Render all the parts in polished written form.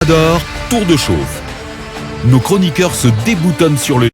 Adore, tour de chauffe. Nos chroniqueurs se déboutonnent sur le...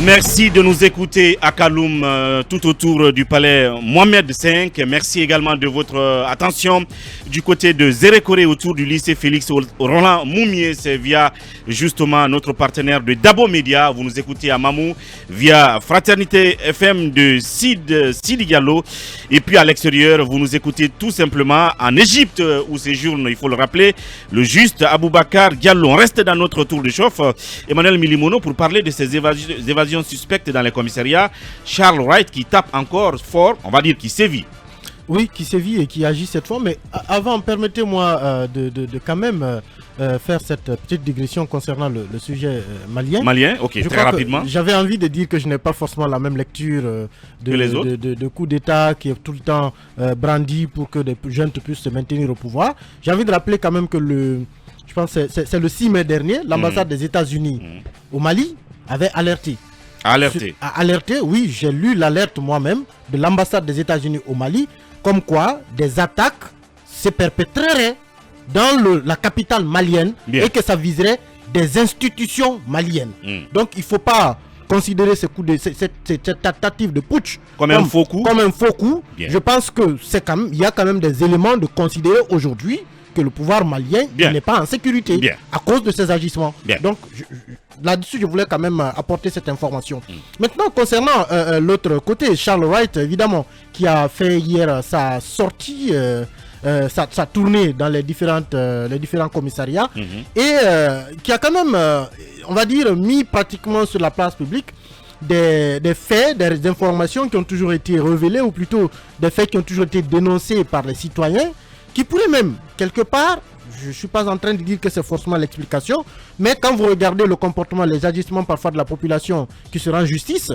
Merci de nous écouter à Kaloum, tout autour du palais Mohamed V. Merci également de votre attention du côté de Zérékoré, autour du lycée Félix Roland Moumié. C'est via justement notre partenaire de Dabo Média. Vous nous écoutez à Mamou via Fraternité FM de Sidi Diallo. Et puis à l'extérieur, vous nous écoutez tout simplement en Égypte où séjourne, il faut le rappeler, le juste Aboubakar Diallo. On reste dans notre tour de chauffe, Emmanuel Milimono, pour parler de ces évasions suspectes dans les commissariats. Charles Wright qui tape encore fort, on va dire qui sévit. Oui, qui sévit et qui agit cette fois. Mais avant, permettez-moi de quand même faire cette petite digression concernant le sujet malien. Malien, ok, très rapidement. J'avais envie de dire que je n'ai pas forcément la même lecture de coup d'État qui est tout le temps brandi pour que des jeunes puissent se maintenir au pouvoir. J'ai envie de rappeler quand même que je pense que c'est le 6 mai dernier, l'ambassade des États-Unis au Mali avait alerté. Alerté, oui, j'ai lu l'alerte moi-même de l'ambassade des États-Unis au Mali, comme quoi des attaques se perpétreraient dans la capitale malienne. Bien. Et que ça viserait des institutions maliennes. Donc il ne faut pas considérer cette tentative de putsch comme un faux coup. Bien. Je pense que il y a quand même des éléments de considérer aujourd'hui que le pouvoir malien n'est pas en sécurité à cause de ces agissements. Donc là-dessus, je voulais quand même apporter cette information. Maintenant, concernant l'autre côté, Charles Wright, évidemment, qui a fait hier sa sortie, sa tournée dans les différents commissariats, et qui a quand même, on va dire, mis pratiquement sur la place publique des faits, des informations qui ont toujours été révélées, ou plutôt des faits qui ont toujours été dénoncés par les citoyens, qui pourraient même, quelque part, je ne suis pas en train de dire que c'est forcément l'explication, mais quand vous regardez le comportement, les agissements parfois de la population qui se rend justice,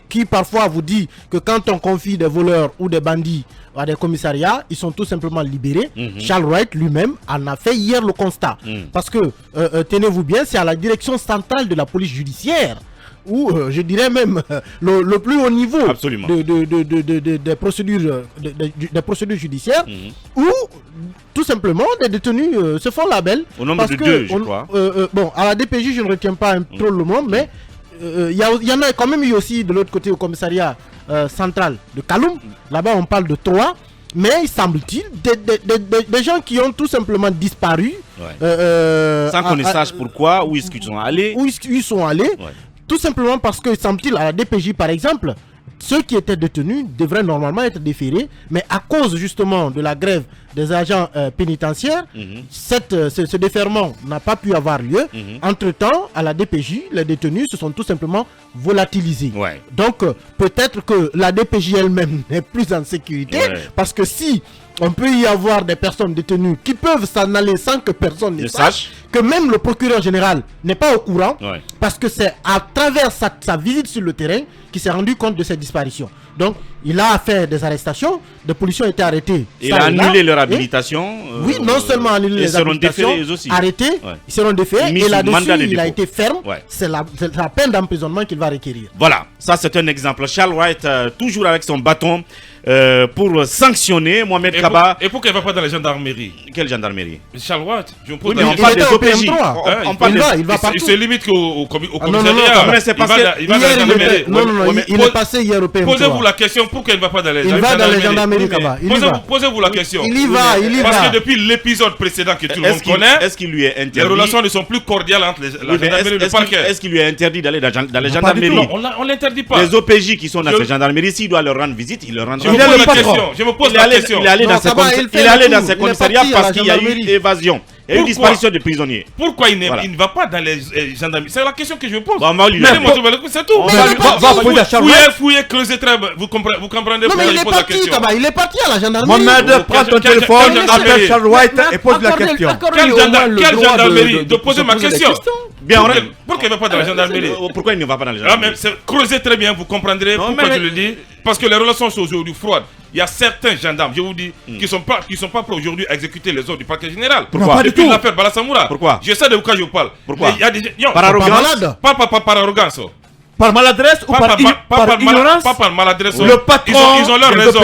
qui parfois vous dit que quand on confie des voleurs ou des bandits à des commissariats, ils sont tout simplement libérés. Charles Wright lui-même en a fait hier le constat. Parce que, tenez-vous bien, c'est à la direction centrale de la police judiciaire, ou je dirais même le plus haut niveau des procédures judiciaires, où tout simplement des détenus se font la belle. Au nombre de deux, je crois. Bon, à la DPJ, je ne retiens pas trop le nom, mais il y en a quand même eu aussi de l'autre côté au commissariat central de Kaloum. Là-bas, on parle de 3. Mais il semble-t-il des gens qui ont tout simplement disparu. Sans qu'on ne sache pourquoi, où est-ce qu'ils sont allés. Tout simplement parce que, semble-t-il, à la DPJ par exemple, ceux qui étaient détenus devraient normalement être déférés, mais à cause justement de la grève des agents pénitentiaires, ce déferment n'a pas pu avoir lieu. Entre-temps, à la DPJ, les détenus se sont tout simplement volatilisés. Donc, peut-être que la DPJ elle-même n'est plus en sécurité, parce que si on peut y avoir des personnes détenues qui peuvent s'en aller sans que personne ne sache, que même le procureur général n'est pas au courant, parce que c'est à travers sa visite sur le terrain qu'il s'est rendu compte de cette disparition. Donc, il a fait des arrestations, des policiers ont été arrêtés. Il a annulé leur habilitation. Oui, non seulement annulé les habilitations, arrêtés, ils seront déférés, et là-dessus, il a été ferme. C'est la peine d'emprisonnement qu'il va requérir. Voilà, ça c'est un exemple. Charles Wright, toujours avec son bâton, pour sanctionner Mohamed Kaba. Et pourquoi il ne va pas dans la gendarmerie? Quelle gendarmerie? Charles Wright, je me pose on parle des OPJ. Il va partout. Il se limite qu'au commissariat. Non, mais c'est parce que il va dans la gendarmerie. Non, il est passé hier au PM3. Posez-vous la question, pourquoi il ne va pas dans les gendarmeries? Il va dans les gendarmeries, Kaba. Posez-vous la question. Il y va. Parce que depuis l'épisode précédent que tout le monde connaît, est-ce qu'il lui est interdit? Les relations ne sont plus cordiales entre la gendarmerie et le parquet. Est-ce qu'il lui est interdit d'aller dans les gendarmeries? Non, on ne l'interdit pas. Les OPJ qui sont dans ces gendarmeries, s'il doit leur rendre visite, il leur rendra. Je me pose la question. Il est allé dans ses commissariats parce qu'il y a eu évasion. Il y a eu disparition de prisonniers. Pourquoi il ne va pas dans les gendarmeries? C'est la question que je me pose. C'est tout. Fouillez, creusez très bien. Vous comprenez pourquoi je pose la question. Il est parti à la gendarmerie. Mohamed, prends ton téléphone, appelle Charles Wright et pose la question. Quelle gendarmerie? De poser ma question. Bien, pourquoi il ne va pas dans la gendarmerie? Pourquoi il ne va pas dans la gendarmerie? Creusez très bien, vous comprendrez pourquoi je le dis. Parce que les relations sont aujourd'hui froides. Il y a certains gendarmes, je vous dis, qui sont pas prêts aujourd'hui à exécuter les ordres du parquet général. Pourquoi? Depuis l'affaire Bala Samoura. Pourquoi? Je sais de quoi je parle. Pourquoi? Il y a des gens. Par arrogance? Pas par arrogance. Par maladresse ou par ignorance? Pas par maladresse. Le patron, ils ont leur raison.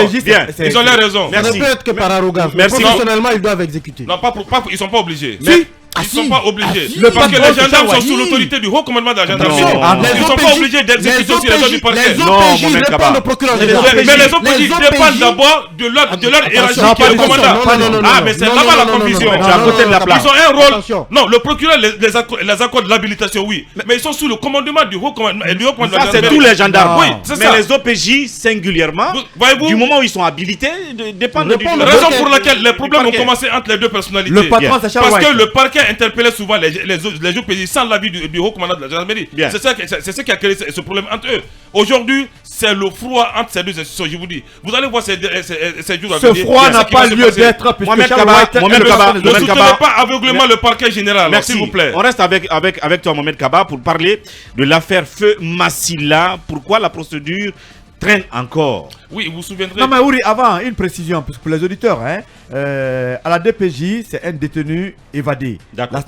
Ils ont leur raison. Ça ne peut être que par arrogance. Professionnellement, ils doivent exécuter. Non, ils ne sont pas obligés. Si. Ils ne sont pas obligés. Parce que les gendarmes sont sous l'autorité du haut commandement de la gendarmerie. Ils ne sont pas obligés d'exécuter aussi les ordres du parquet. Les OPJ répondent au procureur général. Mais les OPJ dépendent d'abord de leur hiérarchie qui est le commandant. Ah, mais c'est là-bas la confusion. C'est à côté de la place. Ils ont un rôle. Non, le procureur les accorde l'habilitation, oui. Mais ils sont sous le commandement du haut commandement de la gendarmerie. Ça, c'est tous les gendarmes. Oui, c'est ça. Mais les OPJ, singulièrement, du moment où ils sont habilités, dépendent du raison pour laquelle les problèmes ont commencé entre les deux personnalités. Le patron, c'est Charles White. Parce que le parquet interpellait souvent les OPJ sans l'avis du haut commandant de la gendarmerie. C'est ça qui a créé ce problème entre eux. Aujourd'hui, c'est le froid entre ces deux institutions, je vous dis. Vous allez voir ces jours à venir. Ce froid n'a pas lieu d'être. Mohamed Kaba, ne soutenez pas aveuglément le parquet général, s'il vous plaît. On reste avec toi, Mohamed Kaba, pour parler de l'affaire Feu Massila. Pourquoi la procédure traîne encore? Oui, vous vous souviendrez. Non, mais oui, avant, une précision pour les auditeurs. À la DPJ, c'est un détenu évadé.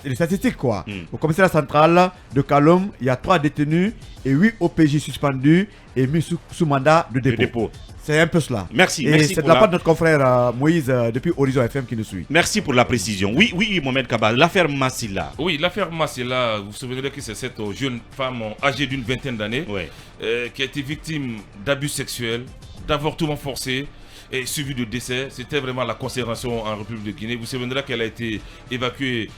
Les statistiques, quoi. Au commissariat central de Kaloum, il y a 3 détenus et 8 OPJ suspendus et mis sous mandat de dépôt. C'est un peu cela. Merci. Et c'est de la part de notre confrère Moïse depuis Horizon FM qui nous suit. Merci pour la précision. Oui, Mohamed Kaba, l'affaire Massila. Oui, l'affaire Massila, vous vous souvenez que c'est cette jeune femme âgée d'une vingtaine d'années qui a été victime d'abus sexuels, d'avortements forcés et suivi de décès. C'était vraiment la consécration en République de Guinée. Vous vous souvenez qu'elle a été évacuée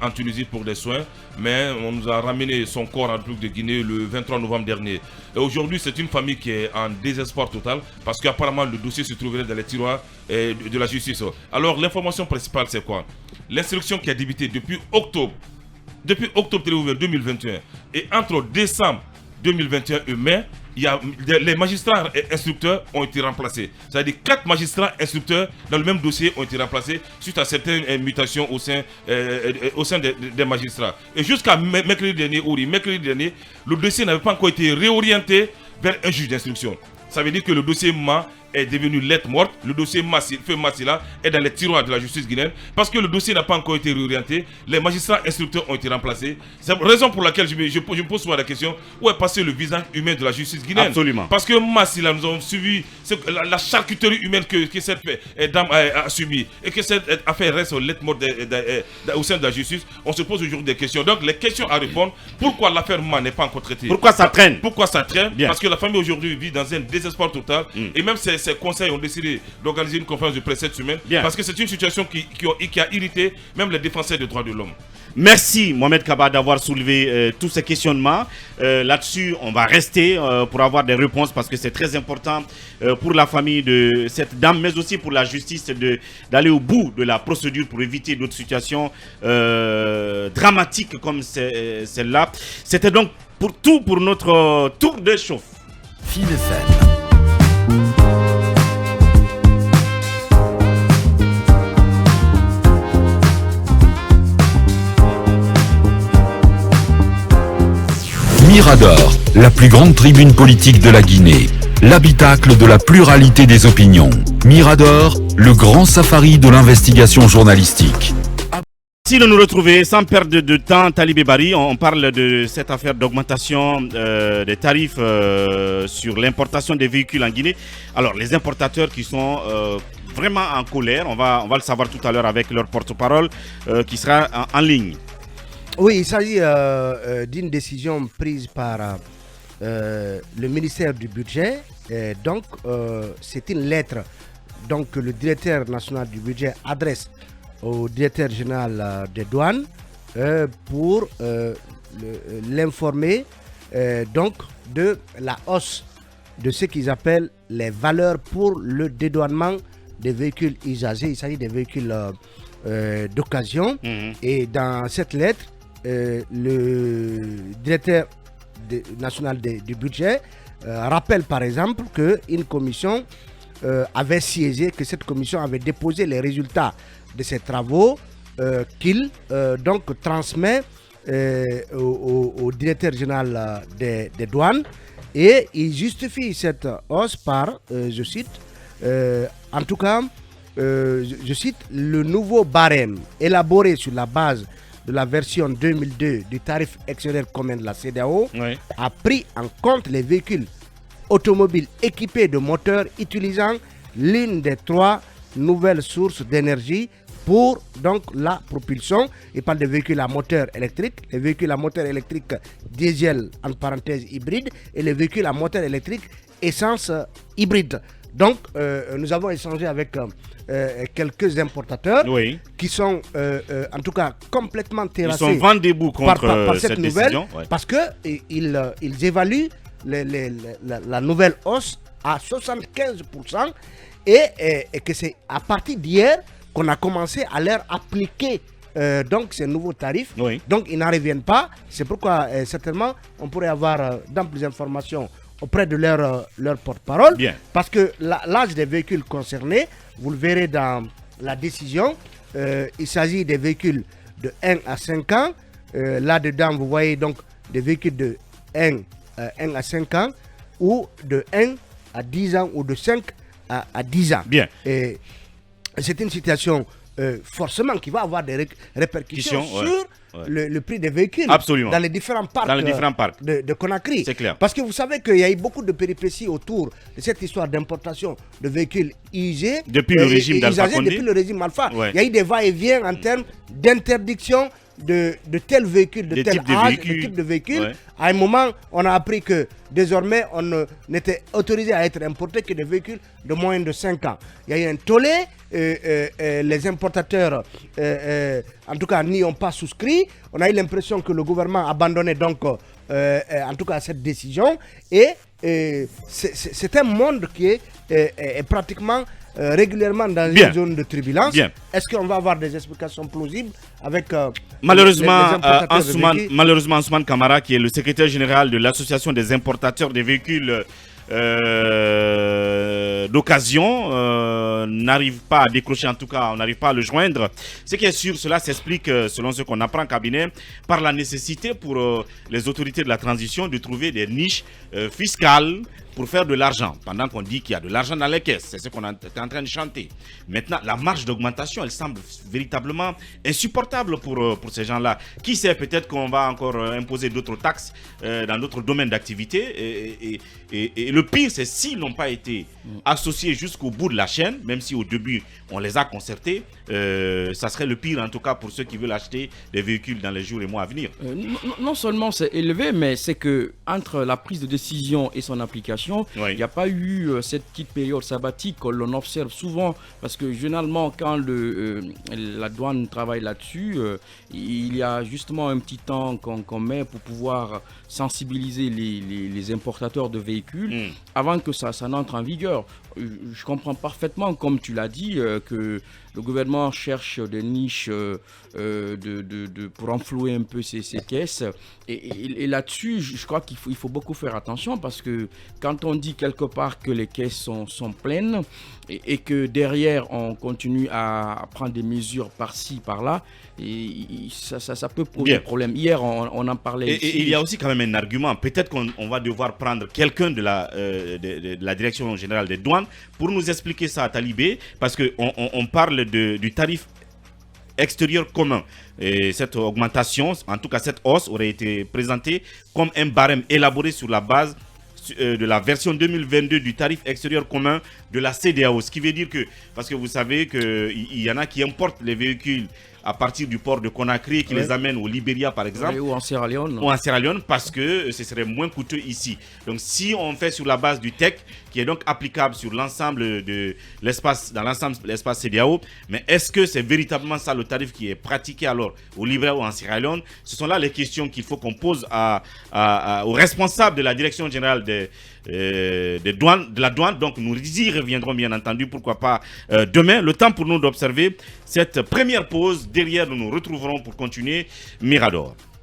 en Tunisie pour des soins, mais on nous a ramené son corps en République de Guinée le 23 novembre dernier. Et aujourd'hui, c'est une famille qui est en désespoir total parce qu'apparemment le dossier se trouverait dans les tiroirs de la justice. Alors l'information principale, c'est quoi? L'instruction qui a débuté depuis octobre 2021 et entre décembre 2021 et mai, les magistrats instructeurs ont été remplacés. C'est-à-dire 4 magistrats instructeurs dans le même dossier ont été remplacés suite à certaines mutations au sein des magistrats. Et jusqu'à mercredi dernier, le dossier n'avait pas encore été réorienté vers un juge d'instruction. Ça veut dire que le dossier est devenu lettre morte. Le dossier Feu Massila est dans les tiroirs de la justice guinéenne parce que le dossier n'a pas encore été réorienté. Les magistrats instructeurs ont été remplacés. C'est la raison pour laquelle je me pose souvent la question: où est passé le visage humain de la justice guinéenne? Absolument. Parce que Massila, nous avons suivi la charcuterie humaine que cette dame a subie et que cette affaire reste lettre morte au sein de la justice. On se pose aujourd'hui des questions. Donc les questions à répondre: pourquoi l'affaire n'est pas encore traitée? Pourquoi ça traîne? Parce que la famille aujourd'hui vit dans un désespoir total. Et même ces conseils ont décidé d'organiser une conférence de presse cette semaine parce que c'est une situation qui a irrité même les défenseurs des droits de l'homme. Merci Mohamed Kaba d'avoir soulevé tous ces questionnements. Là-dessus, on va rester pour avoir des réponses parce que c'est très important pour la famille de cette dame, mais aussi pour la justice d'aller au bout de la procédure pour éviter d'autres situations dramatiques comme celle-là. C'était donc pour notre tour de chauffe. Fine scène. Mirador, la plus grande tribune politique de la Guinée, l'habitacle de la pluralité des opinions. Mirador, le grand safari de l'investigation journalistique. Merci de nous retrouver sans perdre de temps, Talibé Bari. On parle de cette affaire d'augmentation des tarifs sur l'importation des véhicules en Guinée. Alors, les importateurs qui sont vraiment en colère, on va le savoir tout à l'heure avec leur porte-parole qui sera en ligne. Oui, il s'agit d'une décision prise par le ministère du Budget. Donc, c'est une lettre que le directeur national du budget adresse au directeur général des douanes pour l'informer de la hausse de ce qu'ils appellent les valeurs pour le dédouanement des véhicules usagés. Il s'agit des véhicules d'occasion. Et dans cette lettre, le directeur national du budget rappelle par exemple qu'une commission avait siégé, que cette commission avait déposé les résultats de ces travaux qu'il transmet au directeur général des douanes, et il justifie cette hausse par, je cite, je cite, le nouveau barème élaboré sur la base de la version 2002 du tarif extérieur commun de la CEDEAO a pris en compte les véhicules automobiles équipés de moteurs utilisant l'une des 3 nouvelles sources d'énergie pour donc la propulsion. Il parle de véhicules à moteur électrique, les véhicules à moteur électrique diesel entre parenthèses hybride et les véhicules à moteur électrique essence hybride. Donc nous avons échangé avec quelques importateurs qui sont en tout cas complètement terrassés. Ils sont vent debout contre par cette nouvelle décision, parce qu'ils évaluent la nouvelle hausse à 75% et que c'est à partir d'hier qu'on a commencé à leur appliquer donc ces nouveaux tarifs. Donc ils n'en reviennent pas. C'est pourquoi certainement on pourrait avoir d'amples informations auprès de leur porte-parole. Parce que l'âge des véhicules concernés, vous le verrez dans la décision, il s'agit des véhicules de 1 à 5 ans. Là-dedans, vous voyez donc des véhicules de 1 à 5 ans ou de 1 à 10 ans ou de 5 à 10 ans. Et c'est une situation forcément qui va avoir des répercussions sur le prix des véhicules dans les différents parcs, de Conakry. C'est clair. Parce que vous savez qu'il y a eu beaucoup de péripéties autour de cette histoire d'importation de véhicules usés depuis le régime d'Alpha Condé. Depuis le régime Alpha. Il y a eu des va-et-vient en termes d'interdiction de tel véhicule, de tel âge, de type de véhicule. À un moment, on a appris que désormais, on n'était autorisé à être importé que des véhicules de moins de 5 ans. Il y a eu un tollé, les importateurs, en tout cas, n'y ont pas souscrit. On a eu l'impression que le gouvernement abandonnait donc, en tout cas, cette décision. Et c'est un monde qui est pratiquement régulièrement dans une zone de turbulence. Est-ce qu'on va avoir des explications plausibles avec malheureusement, Ansoumane Kamara, qui est le secrétaire général de l'association des importateurs des véhicules d'occasion, n'arrive pas à décrocher, en tout cas, on n'arrive pas à le joindre. Ce qui est sûr, cela s'explique, selon ce qu'on apprend en cabinet, par la nécessité pour les autorités de la transition de trouver des niches fiscales pour faire de l'argent, pendant qu'on dit qu'il y a de l'argent dans les caisses. C'est ce qu'on est en train de chanter. Maintenant, la marge d'augmentation, elle semble véritablement insupportable pour ces gens-là. Qui sait, peut-être qu'on va encore imposer d'autres taxes dans d'autres domaines d'activité. Et le pire, c'est s'ils n'ont pas été associés jusqu'au bout de la chaîne, même si au début, on les a concertés, ça serait le pire, en tout cas, pour ceux qui veulent acheter des véhicules dans les jours et mois à venir. Non seulement c'est élevé, mais c'est que entre la prise de décision et son application, il n'y a pas eu cette petite période sabbatique que l'on observe souvent, parce que généralement quand la douane travaille là-dessus, il y a justement un petit temps qu'on met pour pouvoir sensibiliser les importateurs de véhicules avant que ça n'entre en vigueur. Je comprends parfaitement, comme tu l'as dit, que le gouvernement cherche des niches pour enflouer un peu ces caisses. Et là-dessus, je crois qu'il faut beaucoup faire attention, parce que quand on dit quelque part que les caisses sont pleines et que derrière on continue à prendre des mesures par-ci, par-là, et ça peut poser problème. Hier, on en parlait ici. Et il y a aussi quand même un argument. Peut-être qu'on va devoir prendre quelqu'un de la direction générale des douanes pour nous expliquer ça à Talibé, parce qu'on parle du tarif extérieur commun. Et cette augmentation, en tout cas cette hausse, aurait été présentée comme un barème élaboré sur la base de la version 2022 du tarif extérieur commun de la CEDEAO. Ce qui veut dire que, parce que vous savez qu'il y en a qui importent les véhicules à partir du port de Conakry, qui les amènent au Libéria par exemple, ou en Sierra Leone. Ou en Sierra Leone, parce que ce serait moins coûteux ici. Donc si on fait sur la base du TEC, qui est donc applicable sur l'ensemble de l'espace, dans l'ensemble de l'espace CEDEAO, mais est-ce que c'est véritablement ça le tarif qui est pratiqué alors au Libéria ou en Sierra Leone? Ce sont là les questions qu'il faut qu'on pose aux responsables de la direction générale de la douane. Donc nous y reviendrons bien entendu, pourquoi pas demain. Le temps pour nous d'observer cette première pause. Derrière, nous nous retrouverons pour continuer Mirador.